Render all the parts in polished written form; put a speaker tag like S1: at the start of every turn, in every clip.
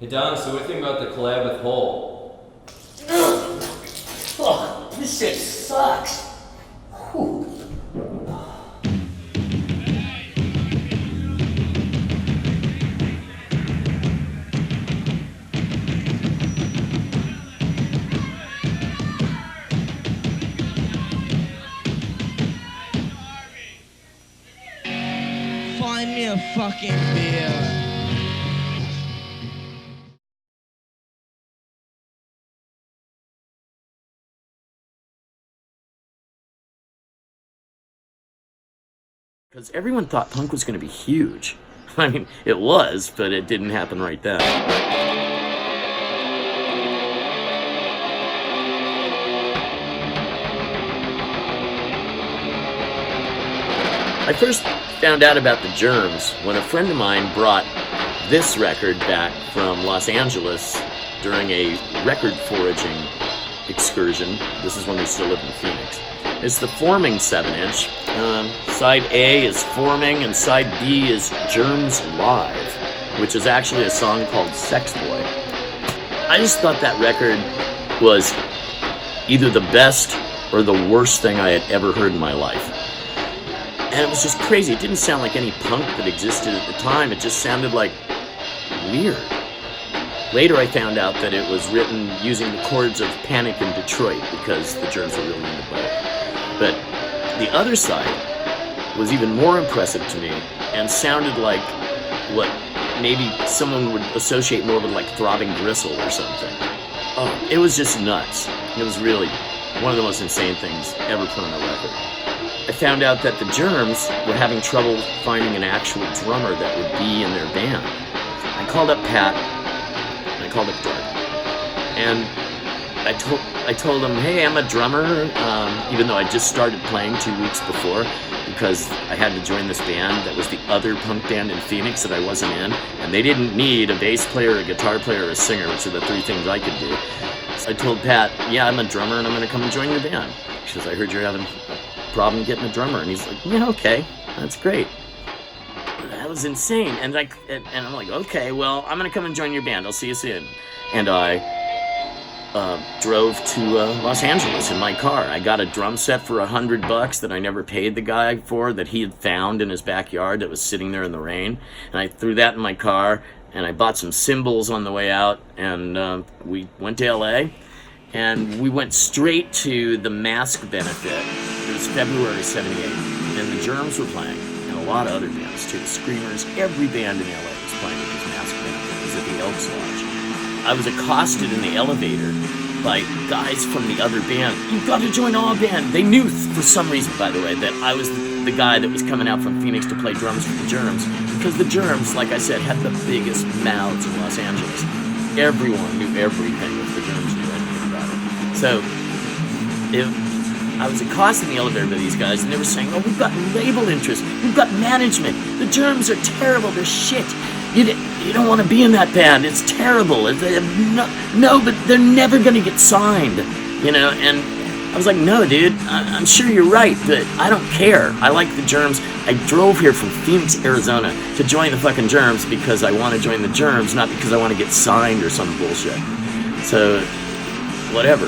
S1: Hey Don, so what do you think about the collab with Hole?
S2: Oh, this shit sucks. Whew.
S3: Find me a fucking beer.
S4: Because everyone thought punk was going to be huge. I mean, it was, but it didn't happen right then. I first found out about the Germs when a friend of mine brought this record back from Los Angeles during a record foraging excursion. This is when we still lived in Phoenix. It's the Forming 7-inch. Side A is Forming and side B is Germs Live, which is actually a song called Sex Boy. I just thought that record was either the best or the worst thing I had ever heard in my life. And it was just crazy. It didn't sound like any punk that existed at the time. It just sounded like weird. Later I found out that it was written using the chords of Panic in Detroit because the Germs were really into both. But the other side was even more impressive to me and sounded like what maybe someone would associate more with like Throbbing Gristle or something. Oh, it was just nuts. It was really one of the most insane things ever put on a record. I found out that the Germs were having trouble finding an actual drummer that would be in their band. I called up Pat, and I called up Darby, and I told him, hey, I'm a drummer, even though I just started playing 2 weeks before, because I had to join this band that was the other punk band in Phoenix that I wasn't in, and they didn't need a bass player, a guitar player, or a singer, which are the three things I could do. So I told Pat, yeah, I'm a drummer, and I'm going to come and join your band. She says, I heard you're having a problem getting a drummer. And he's like, yeah, okay, that's great. That was insane. And I'm like, okay, well, I'm going to come and join your band. I'll see you soon. And I drove to Los Angeles in my car. I got a drum set for $100 that I never paid the guy for, that he had found in his backyard that was sitting there in the rain. And I threw that in my car, and I bought some cymbals on the way out, and we went to LA, and we went straight to the Mask benefit. It was February '78, and the Germs were playing, and a lot of other bands too. Screamers, every band in LA was playing at this Mask benefit. It was at the Elks Lodge. I was accosted in the elevator by guys from the other band. You've got to join our band. They knew, for some reason, by the way, that I was the guy that was coming out from Phoenix to play drums for the Germs, because the Germs, like I said, had the biggest mouths in Los Angeles. Everyone knew everything if the Germs knew anything about it. So, I was accosted in the elevator by these guys, and they were saying, oh, we've got label interest, we've got management, the Germs are terrible, they're shit. You don't want to be in that band. It's terrible. No, but they're never going to get signed, you know. And I was like, no, dude, I'm sure you're right, but I don't care. I like the Germs. I drove here from Phoenix, Arizona to join the fucking Germs because I want to join the Germs, not because I want to get signed or some bullshit. So, whatever.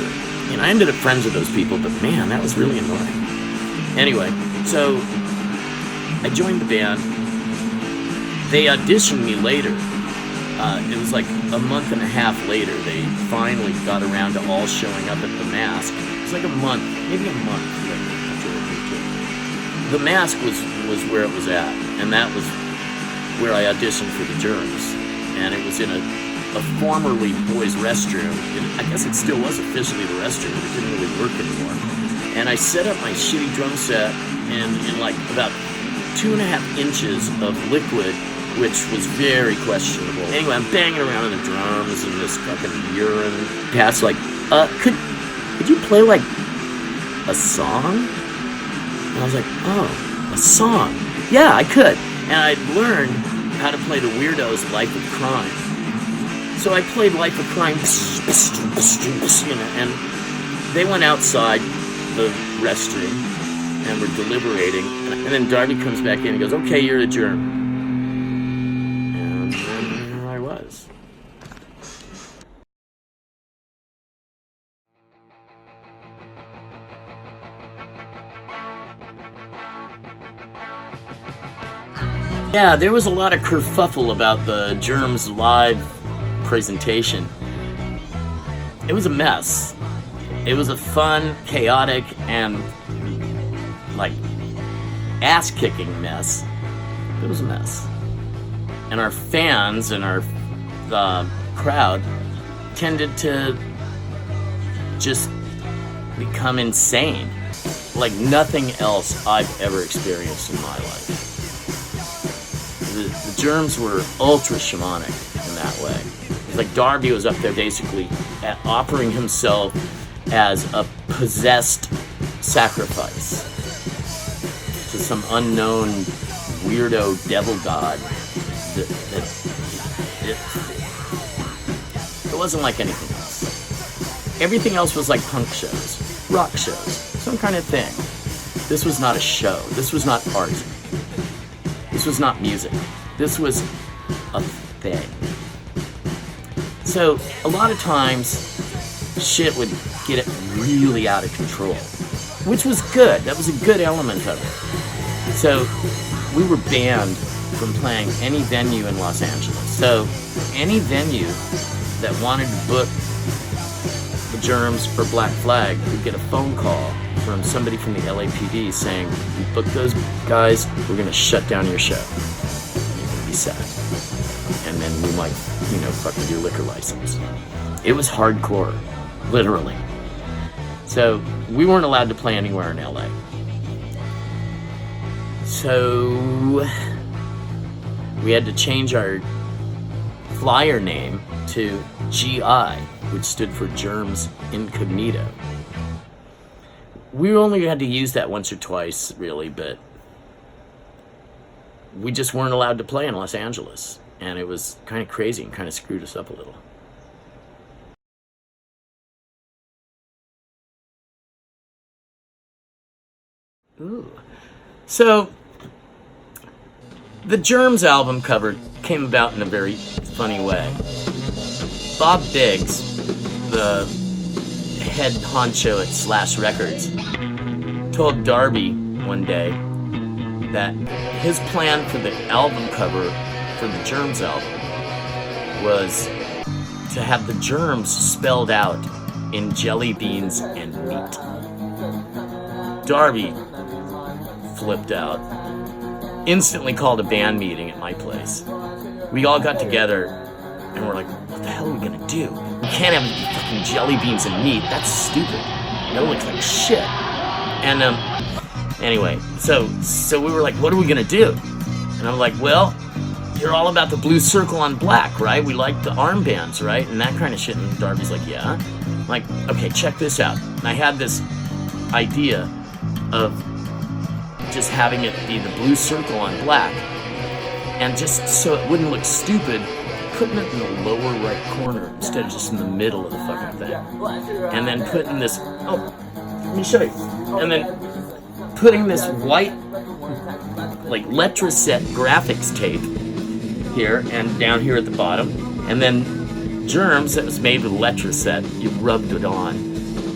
S4: You know, I ended up friends with those people, but man, that was really annoying. Anyway, so I joined the band. They auditioned me later. It was like a month and a half later. They finally got around to all showing up at the Mask. It was like a month, maybe a month later after I moved here. The Mask was where it was at, and that was where I auditioned for the Germs. And it was in a formerly boys' restroom. I guess it still was officially the restroom, but it didn't really work anymore. And I set up my shitty drum set in like about 2.5 inches of liquid, which was very questionable. Anyway, I'm banging around on the drums and this fucking urine. Pat's like, could you play like a song? And I was like, oh, a song. Yeah, I could. And I learned how to play the Weirdos' Life of Crime. So I played Life of Crime, you know, and they went outside the restroom and were deliberating. And then Darby comes back in and goes, okay, you're a Germ. And there I was. Yeah, there was a lot of kerfuffle about the Germs live presentation. It was a mess. It was a fun, chaotic, and like ass-kicking mess. It was a mess. And our fans and our crowd tended to just become insane. Like nothing else I've ever experienced in my life. The Germs were ultra shamanic in that way. It's like Darby was up there basically offering himself as a possessed sacrifice to some unknown weirdo devil god. It wasn't like anything else. Everything else was like punk shows, rock shows, some kind of thing. This was not a show. This was not art. This was not music. This was a thing. So a lot of times shit would get it really out of control, which was good. That was a good element of it. So we were banned from playing any venue in Los Angeles. So any venue that wanted to book the Germs for Black Flag would get a phone call from somebody from the LAPD saying, "You booked those guys, we're going to shut down your show. You're going to be sad. And then we might, fuck with your liquor license." It was hardcore, literally. So we weren't allowed to play anywhere in LA. So we had to change our flyer name to GI, which stood for Germs Incognito. We only had to use that once or twice, really, but we just weren't allowed to play in Los Angeles. And it was kind of crazy and kind of screwed us up a little. Ooh. So, the Germs album cover came about in a very funny way. Bob Biggs, the head honcho at Slash Records, told Darby one day that his plan for the album cover for the Germs album was to have the Germs spelled out in jelly beans and meat. Darby flipped out, instantly called a band meeting at my place. We all got together and we're like, what the hell are we gonna do? We can't have fucking jelly beans and meat. That's stupid. That looks like shit. And anyway, so we were like, what are we gonna do? And I'm like, well, you're all about the blue circle on black, right? We like the armbands, right? And that kind of shit. And Darby's like, yeah. I'm like, okay, check this out. And I had this idea of just having it be the blue circle on black, and just so it wouldn't look stupid, putting it in the lower right corner instead of just in the middle of the fucking thing. And then putting this, let me show you. And then putting this white, like Letraset graphics tape here and down here at the bottom, and then Germs that was made with Letraset, you rubbed it on.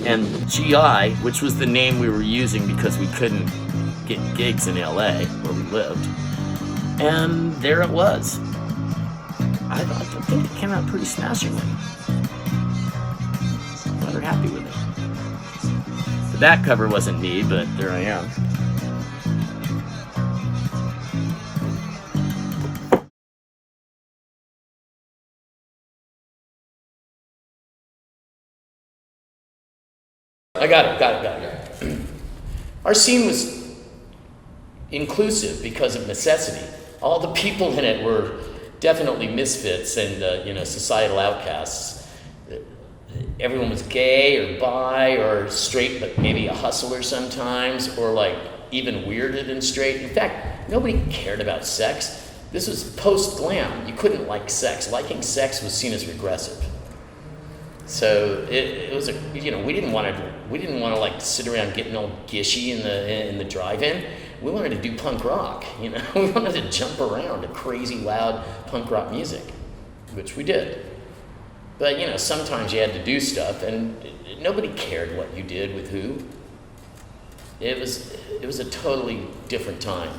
S4: And GI, which was the name we were using because we couldn't get gigs in LA where we lived. And there it was. I think it came out pretty smashingly. Rather happy with it. The back cover wasn't me, but there I am. I got it. Our scene was inclusive because of necessity. All the people in it were definitely misfits and societal outcasts. Everyone was gay or bi or straight, but maybe a hustler sometimes, or like even weirder than straight. In fact, nobody cared about sex. This was post-glam. You couldn't like sex. Liking sex was seen as regressive. So it was we didn't want to like sit around getting all gishy in the drive-in. We wanted to do punk rock, We wanted to jump around to crazy loud punk rock music, which we did. But sometimes you had to do stuff, and nobody cared what you did with who. It was a totally different time.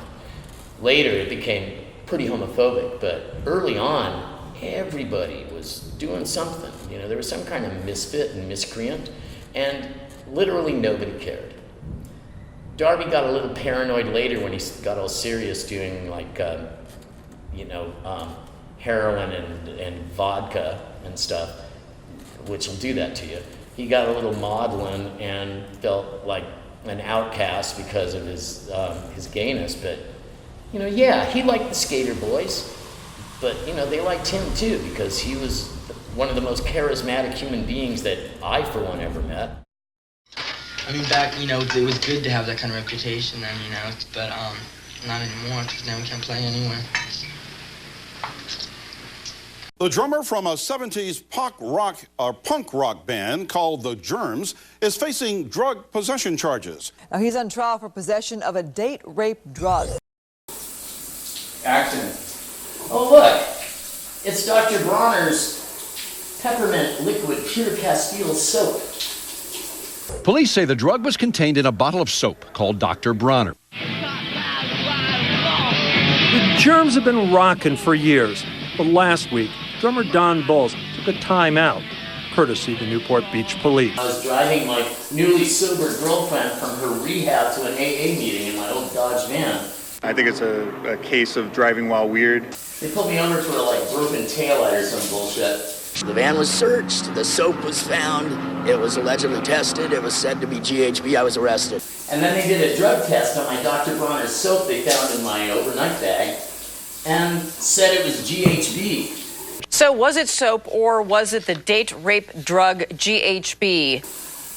S4: Later, it became
S5: pretty homophobic, but early on, everybody was doing something. You know, there was some kind of misfit and miscreant, and literally nobody cared. Darby got a little paranoid later when he got all serious doing like, heroin and vodka and stuff, which will do that to you. He got a little maudlin and felt like an outcast because of his gayness, but he liked the skater boys, but they liked him too because he was one of the most charismatic human beings that I, for one, ever met.
S3: I mean, back, it was good to have that kind of reputation then, but not anymore, because now we can't play anywhere.
S6: The drummer from a 70s punk rock band called the Germs is facing drug possession charges.
S7: Now he's on trial for possession of a date rape drug.
S1: Action.
S5: Oh look, it's Dr. Bronner's peppermint liquid pure Castile soap.
S8: Police say the drug was contained in a bottle of soap called Dr. Bronner.
S9: The Germs have been rocking for years, but last week, drummer Bolles took a time out, courtesy the Newport Beach Police.
S5: I was driving my newly sober girlfriend from her rehab to an AA meeting in my old Dodge van.
S10: I think it's a case of driving while weird.
S5: They pulled me over for a broken taillight or some bullshit.
S2: The van was searched, the soap was found, it was allegedly tested, it was said to be GHB, I was arrested.
S5: And then they did a drug test on my Dr. Bronner's soap they found in my overnight bag and said it was GHB.
S11: So was it soap or was it the date rape drug GHB?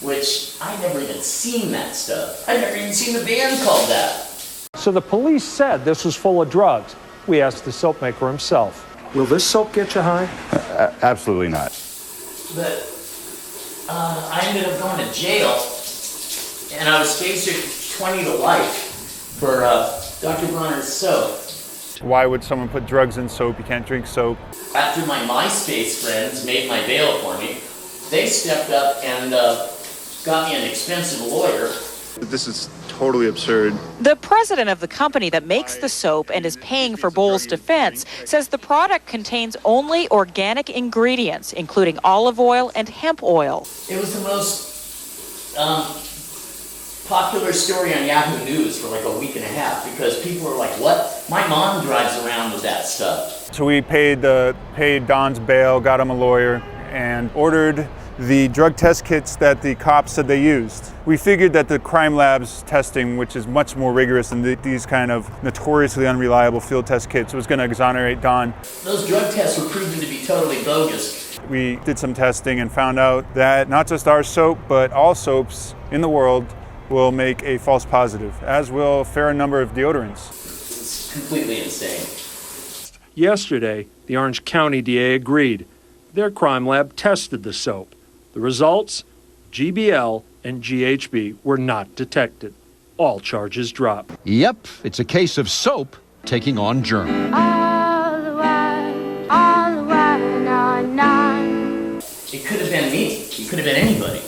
S5: Which I never even seen that stuff. I never even seen the band called that.
S9: So the police said this was full of drugs. We asked the soap maker himself. Will this soap get you high?
S10: Absolutely not.
S5: But I ended up going to jail, and I was facing 20 to life for Dr. Bronner's soap.
S10: Why would someone put drugs in soap? You can't drink soap.
S5: After my MySpace friends made my bail for me, they stepped up and got me an expensive lawyer.
S10: This is totally absurd.
S11: The president of the company that makes the soap and is paying for Bolles' defense says the product contains only organic ingredients, including olive oil and hemp oil.
S5: It was the most popular story on Yahoo News for a week and a half because people were like, what? My mom drives around with that stuff.
S10: So we paid Don's bail, got him a lawyer, and ordered the drug test kits that the cops said they used. We figured that the crime lab's testing, which is much more rigorous than these kind of notoriously unreliable field test kits, was going to exonerate Don.
S5: Those drug tests were proven to be totally bogus.
S10: We did some testing and found out that not just our soap, but all soaps in the world will make a false positive, as will a fair number of deodorants.
S5: It's completely insane.
S9: Yesterday, the Orange County DA agreed. Their crime lab tested the soap. The results, GBL and GHB were not detected. All charges dropped.
S8: Yep, it's a case of soap taking on germ.
S12: All the while, no.
S5: It could have been me. It could have been anybody.